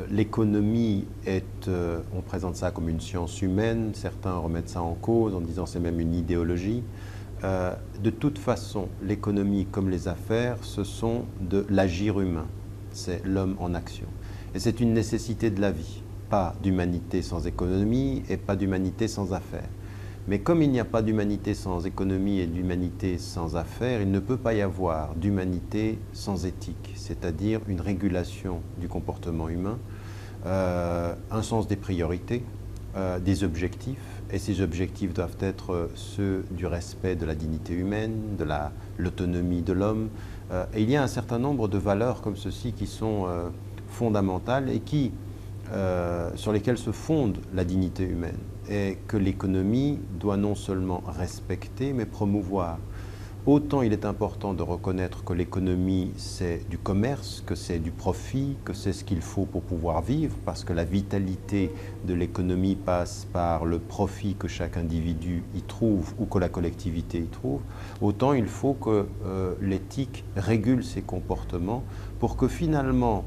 L'économie est, on présente ça comme une science humaine, certains remettent ça en cause en disant c'est même une idéologie. De toute façon, l'économie comme les affaires, ce sont de l'agir humain, c'est l'homme en action. Et c'est une nécessité de la vie, pas d'humanité sans économie et pas d'humanité sans affaires. Mais comme il n'y a pas d'humanité sans économie et d'humanité sans affaires, il ne peut pas y avoir d'humanité sans éthique, c'est-à-dire une régulation du comportement humain, un sens des priorités, des objectifs, et ces objectifs doivent être ceux du respect de la dignité humaine, de l'autonomie de l'homme. Et il y a un certain nombre de valeurs comme ceci qui sont fondamentales et qui, sur lesquelles se fonde la dignité humaine et que l'économie doit non seulement respecter mais promouvoir. Autant il est important de reconnaître que l'économie c'est du commerce, que c'est du profit, que c'est ce qu'il faut pour pouvoir vivre, parce que la vitalité de l'économie passe par le profit que chaque individu y trouve ou que la collectivité y trouve, autant il faut que l'éthique régule ses comportements pour que finalement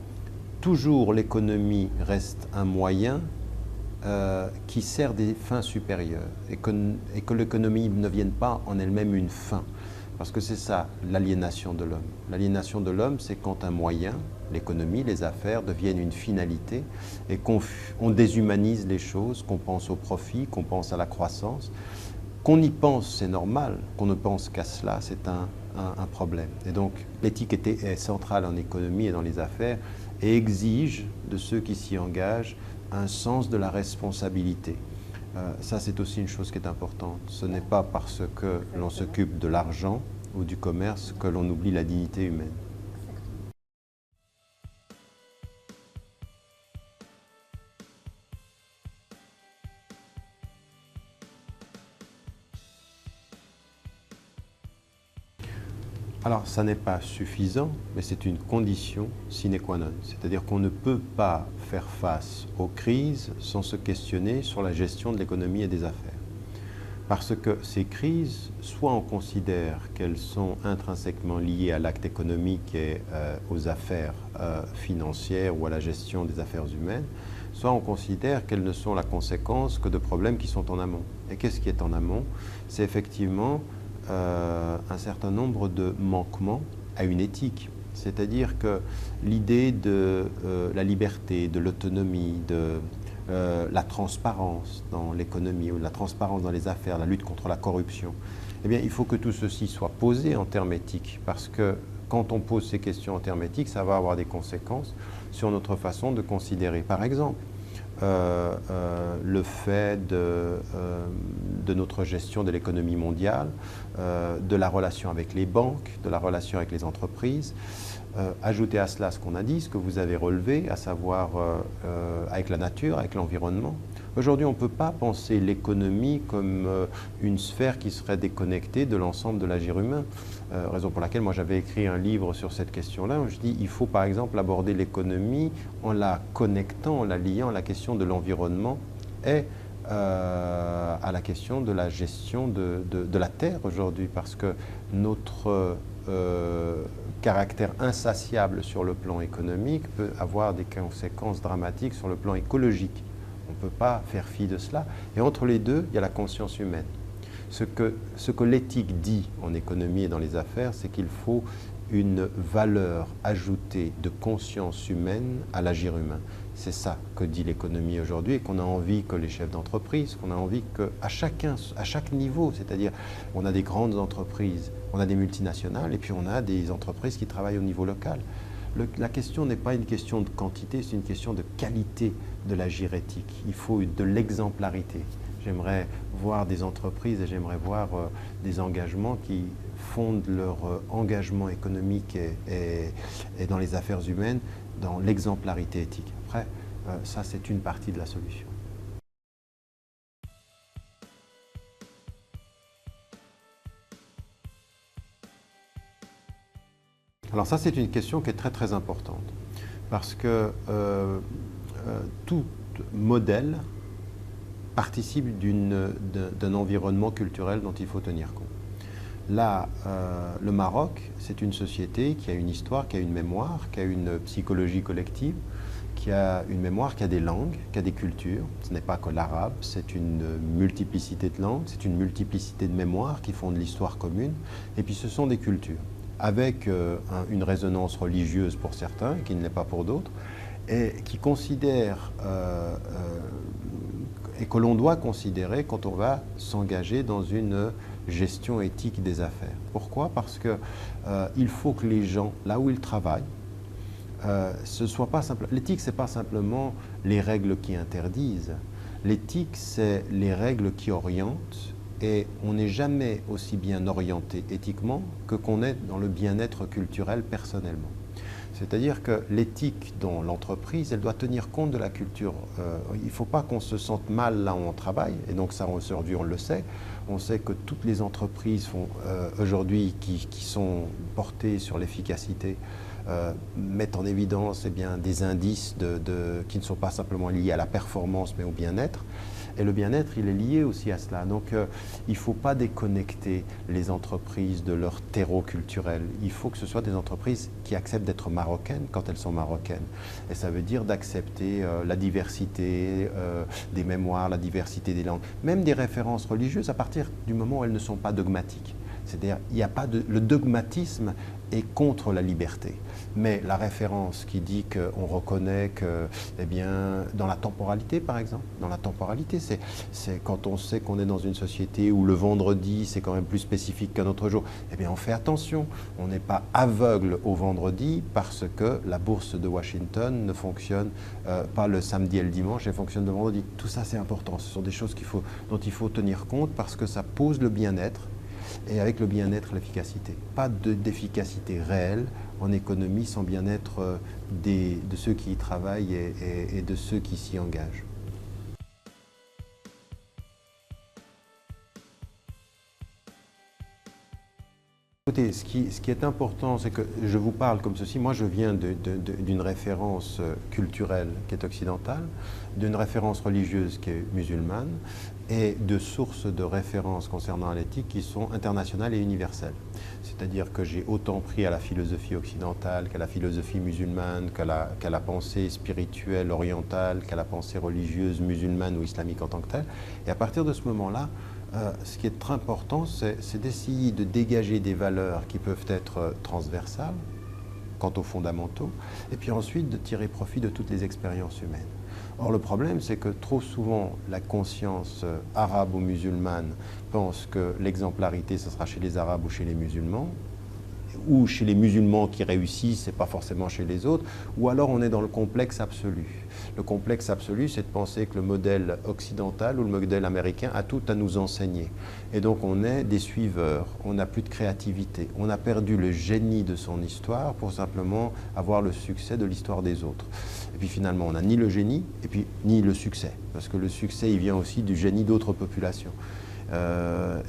toujours l'économie reste un moyen qui sert des fins supérieures et que l'économie ne vienne pas en elle-même une fin. Parce que c'est ça, l'aliénation de l'homme. L'aliénation de l'homme, c'est quand un moyen, l'économie, les affaires, deviennent une finalité et qu'on déshumanise les choses, qu'on pense au profit, qu'on pense à la croissance. Qu'on y pense, c'est normal. Qu'on ne pense qu'à cela, c'est un problème. Et donc, l'éthique est centrale en économie et dans les affaires et exige de ceux qui s'y engagent un sens de la responsabilité. Ça, c'est aussi une chose qui est importante. Ce n'est pas parce que l'on s'occupe de l'argent ou du commerce que l'on oublie la dignité humaine. Alors, ça n'est pas suffisant, mais c'est une condition sine qua non. C'est-à-dire qu'on ne peut pas faire face aux crises sans se questionner sur la gestion de l'économie et des affaires. Parce que ces crises, soit on considère qu'elles sont intrinsèquement liées à l'acte économique et aux affaires financières ou à la gestion des affaires humaines, soit on considère qu'elles ne sont la conséquence que de problèmes qui sont en amont. Et qu'est-ce qui est en amont? C'est effectivement un certain nombre de manquements à une éthique. C'est-à-dire que l'idée de la liberté, de l'autonomie, de la transparence dans l'économie ou la transparence dans les affaires, la lutte contre la corruption, eh bien, il faut que tout ceci soit posé en termes éthiques parce que quand on pose ces questions en termes éthiques, ça va avoir des conséquences sur notre façon de considérer. Par exemple, le fait de notre gestion de l'économie mondiale, de la relation avec les banques, de la relation avec les entreprises. Ajoutez à cela ce qu'on a dit, ce que vous avez relevé, à savoir avec la nature, avec l'environnement. Aujourd'hui, on ne peut pas penser l'économie comme une sphère qui serait déconnectée de l'ensemble de l'agir humain. Raison pour laquelle moi j'avais écrit un livre sur cette question-là, où je dis il faut par exemple aborder l'économie en la connectant, en la liant à la question de l'environnement et à la question de la gestion de la terre aujourd'hui, parce que notre caractère insatiable sur le plan économique peut avoir des conséquences dramatiques sur le plan écologique. On ne peut pas faire fi de cela. Et entre les deux, il y a la conscience humaine. Ce que l'éthique dit en économie et dans les affaires, c'est qu'il faut une valeur ajoutée de conscience humaine à l'agir humain. C'est ça que dit l'économie aujourd'hui et qu'on a envie que les chefs d'entreprise, qu'on a envie qu'à chaque niveau, c'est-à-dire on a des grandes entreprises, on a des multinationales et puis on a des entreprises qui travaillent au niveau local. La question n'est pas une question de quantité, c'est une question de qualité de l'agir éthique. Il faut de l'exemplarité. J'aimerais voir des entreprises et j'aimerais voir des engagements qui fondent leur engagement économique et dans les affaires humaines dans l'exemplarité éthique. Après, ça c'est une partie de la solution. Alors ça c'est une question qui est très très importante parce que tout modèle participe d'un environnement culturel dont il faut tenir compte. Là, le Maroc, c'est une société qui a une histoire, qui a une mémoire, qui a une psychologie collective, qui a une mémoire, qui a des langues, qui a des cultures. Ce n'est pas que l'arabe, c'est une multiplicité de langues, c'est une multiplicité de mémoires qui font de l'histoire commune. Et puis ce sont des cultures, avec une résonance religieuse pour certains, qui ne l'est pas pour d'autres, et qui considèrent, et que l'on doit considérer quand on va s'engager dans une gestion éthique des affaires. Pourquoi? Parce qu'il faut que les gens, là où ils travaillent, ce soit pas simple. L'éthique, ce n'est pas simplement les règles qui interdisent. L'éthique, c'est les règles qui orientent, et on n'est jamais aussi bien orienté éthiquement que qu'on est dans le bien-être culturel personnellement. C'est-à-dire que l'éthique dans l'entreprise, elle doit tenir compte de la culture. Il ne faut pas qu'on se sente mal là où on travaille, et donc ça aujourd'hui on le sait. On sait que toutes les entreprises aujourd'hui qui sont portées sur l'efficacité mettent en évidence des indices qui ne sont pas simplement liés à la performance mais au bien-être. Et le bien-être, il est lié aussi à cela. Donc, il ne faut pas déconnecter les entreprises de leur terreau culturel. Il faut que ce soit des entreprises qui acceptent d'être marocaines quand elles sont marocaines. Et ça veut dire d'accepter la diversité des mémoires, la diversité des langues, même des références religieuses à partir du moment où elles ne sont pas dogmatiques. C'est-à-dire, il n'y a pas le dogmatisme est contre la liberté. Mais la référence qui dit qu'on reconnaît que, dans la temporalité par exemple, dans la temporalité, c'est quand on sait qu'on est dans une société où le vendredi c'est quand même plus spécifique qu'un autre jour, on fait attention, on n'est pas aveugle au vendredi parce que la bourse de Washington ne fonctionne pas le samedi et le dimanche, elle fonctionne le vendredi. Tout ça c'est important, ce sont des choses dont il faut tenir compte parce que ça pose le bien-être. Et avec le bien-être, l'efficacité. Pas d'efficacité réelle en économie sans bien-être de ceux qui y travaillent et de ceux qui s'y engagent. Écoutez, ce qui est important, c'est que je vous parle comme ceci. Moi, je viens d'une référence culturelle qui est occidentale, d'une référence religieuse qui est musulmane, et de sources de références concernant l'éthique qui sont internationales et universelles. C'est-à-dire que j'ai autant pris à la philosophie occidentale qu'à la philosophie musulmane, qu'à la pensée spirituelle orientale, qu'à la pensée religieuse musulmane ou islamique en tant que telle. Et à partir de ce moment-là, ce qui est très important, c'est d'essayer de dégager des valeurs qui peuvent être transversales, quant aux fondamentaux, et puis ensuite de tirer profit de toutes les expériences humaines. Or, le problème, c'est que trop souvent, la conscience arabe ou musulmane pense que l'exemplarité, ce sera chez les Arabes ou chez les musulmans, ou chez les musulmans qui réussissent et pas forcément chez les autres, ou alors on est dans le complexe absolu. Le complexe absolu, c'est de penser que le modèle occidental ou le modèle américain a tout à nous enseigner. Et donc on est des suiveurs, on n'a plus de créativité, on a perdu le génie de son histoire pour simplement avoir le succès de l'histoire des autres. Et puis finalement, on n'a ni le génie et puis ni le succès, parce que le succès, il vient aussi du génie d'autres populations.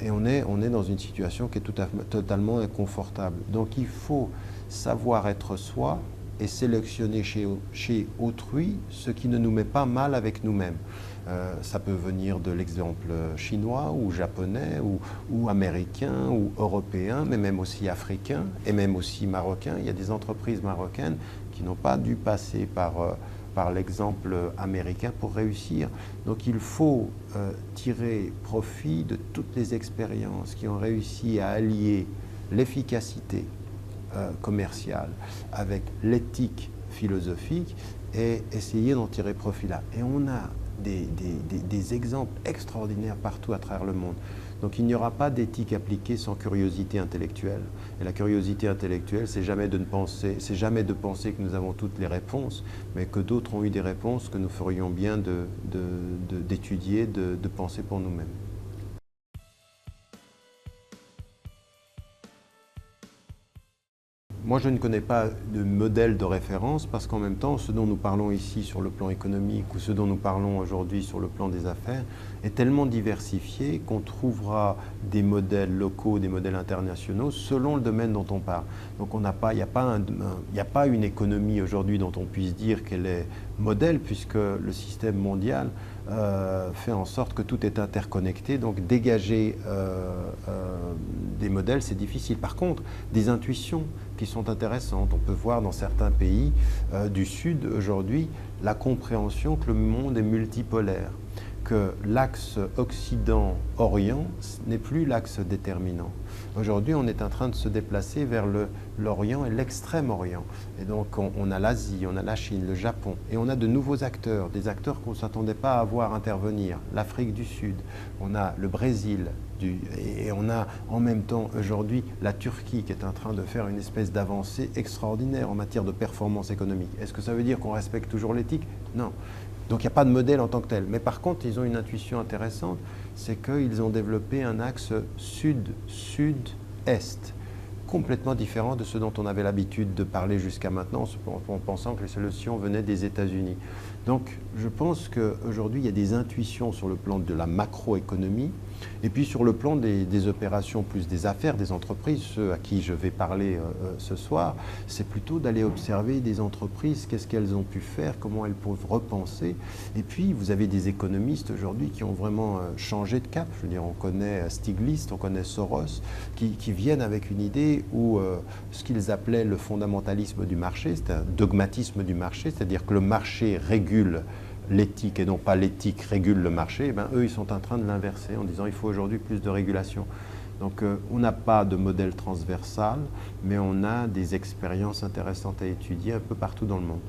Et on est dans une situation qui est totalement inconfortable. Donc il faut savoir être soi et sélectionner chez autrui ce qui ne nous met pas mal avec nous-mêmes. Ça peut venir de l'exemple chinois ou japonais ou américain ou européen, mais même aussi africain et même aussi marocain. Il y a des entreprises marocaines qui n'ont pas dû passer par l'exemple américain pour réussir. Donc il faut tirer profit de toutes les expériences qui ont réussi à allier l'efficacité commerciale avec l'éthique philosophique et essayer d'en tirer profit là. Et on a des exemples extraordinaires partout à travers le monde. Donc il n'y aura pas d'éthique appliquée sans curiosité intellectuelle. Et la curiosité intellectuelle, c'est jamais de penser que nous avons toutes les réponses, mais que d'autres ont eu des réponses que nous ferions bien d'étudier, de penser pour nous-mêmes. Moi, je ne connais pas de modèle de référence parce qu'en même temps, ce dont nous parlons ici sur le plan économique ou ce dont nous parlons aujourd'hui sur le plan des affaires est tellement diversifié qu'on trouvera des modèles locaux, des modèles internationaux selon le domaine dont on parle. Donc il n'y a pas une économie aujourd'hui dont on puisse dire qu'elle est modèle, puisque le système mondial fait en sorte que tout est interconnecté. Donc dégager des modèles, c'est difficile. Par contre, des intuitions qui sont intéressantes. On peut voir dans certains pays du Sud aujourd'hui la compréhension que le monde est multipolaire, que l'axe Occident-Orient n'est plus l'axe déterminant. Aujourd'hui, on est en train de se déplacer vers l'Orient et l'Extrême-Orient. Et donc, on a l'Asie, on a la Chine, le Japon, et on a de nouveaux acteurs, des acteurs qu'on ne s'attendait pas à voir intervenir. L'Afrique du Sud, on a le Brésil, et on a en même temps aujourd'hui la Turquie qui est en train de faire une espèce d'avancée extraordinaire en matière de performance économique. Est-ce que ça veut dire qu'on respecte toujours l'éthique? Non. Donc il n'y a pas de modèle en tant que tel. Mais par contre, ils ont une intuition intéressante, c'est qu'ils ont développé un axe sud-sud-est, complètement différent de ce dont on avait l'habitude de parler jusqu'à maintenant, en pensant que les solutions venaient des États-Unis. Donc je pense qu'aujourd'hui, il y a des intuitions sur le plan de la macroéconomie, et puis sur le plan des opérations, plus des affaires, des entreprises, ceux à qui je vais parler ce soir, c'est plutôt d'aller observer des entreprises, qu'est-ce qu'elles ont pu faire, comment elles peuvent repenser. Et puis, vous avez des économistes aujourd'hui qui ont vraiment changé de cap. Je veux dire, on connaît Stiglitz, on connaît Soros, qui viennent avec une idée où ce qu'ils appelaient le fondamentalisme du marché, c'est un dogmatisme du marché, c'est-à-dire que le marché régule l'éthique et non pas l'éthique régule le marché, eh bien, eux, ils sont en train de l'inverser en disant il faut aujourd'hui plus de régulation. Donc on n'a pas de modèle transversal, mais on a des expériences intéressantes à étudier un peu partout dans le monde.